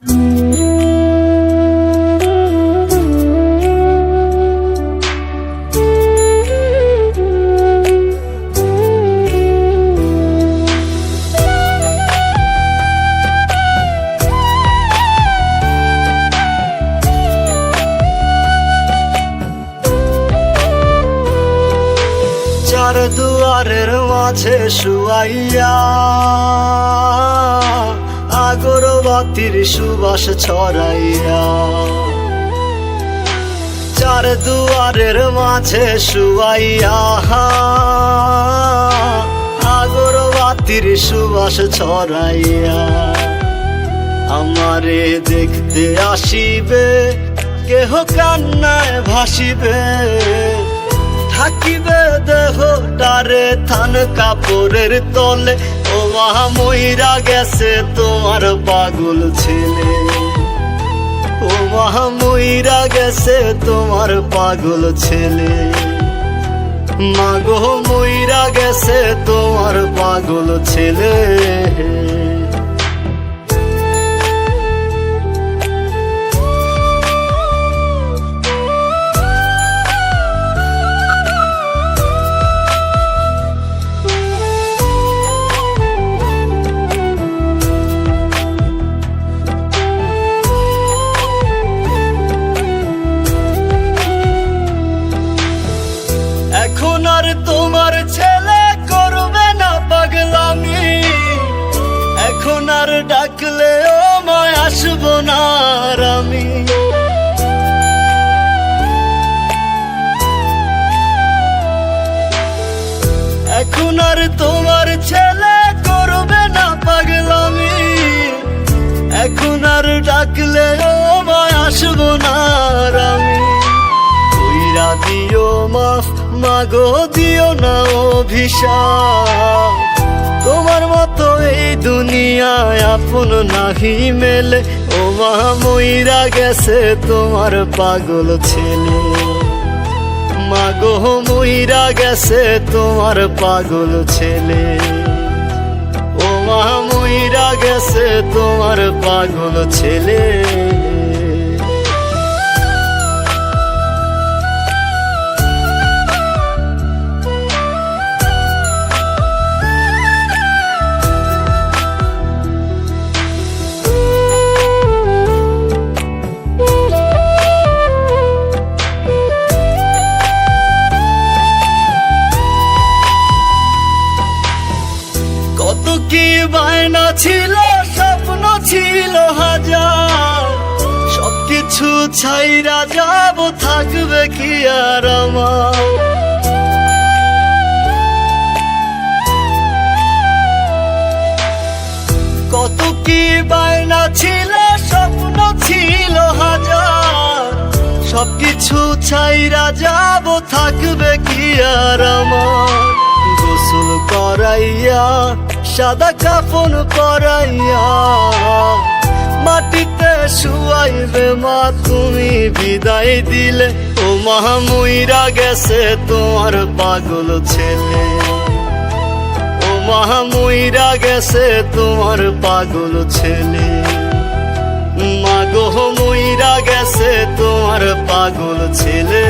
চার দুয়ারের মাঝে শুয়াইয়া আগরবাতির সুবাস ছড়াইয়া, চার দুয়ারের মাঝে শুয়াইয়া আগরবাতির সুবাস ছড়াইয়া, আমারে দেখতে আসিবে কেহ কান্নায় ভাসিবে, থাকিবে দেহটারে থান কাপড়ের তলে, ও মা মইরা গেছে তোমার পাগল ছেলে, ও মা মইরা গেছে তোমার পাগল ছেলে, মাগো মইরা গেছে তোমার পাগল ছেলে। এখন আর তোমার ছেলে করবে না পাগলামি, এখন আর ডাকলে ও মায় আসবো না আর আমি, এখন আর তোমার ছেলে করবে না পাগলামি, এখন আর ডাকলে ও মায় আসবো না আর আমি, কইরা দিও মাফ মাগো দিও না অভিশাপ, তোমার মতো এই দুনিয়ায় আপন নাহি মেলে, ও মা মইরা গেছে তোমার পাগল ছেলে, মাগো মইরা গেছে তোমার পাগল ছেলে, ও মা মইরা গেছে তোমার পাগল ছেলে। কত কি বায়না ছিল, স্বপ্ন ছিল হাজার, সবকিছু ছাইরা যাব, থাকবে কি আর আমার, কত কি বায়না ছিল, স্বপ্ন ছিল হাজার, সবকিছু ছাইরা যাব, থাকবে কি আর আমার, গোসল করাইয়া সাদা কাফন পরাইয়া মাটিতে শুয়াইবে মা তুমি বিদায় দিলে, ও মা মইরা গেছে তোমার পাগল ছেলে, ও মা মইরা গেছে তোমার পাগল ছেলে, মাগো মইরা গেছে তোমার পাগল ছেলে।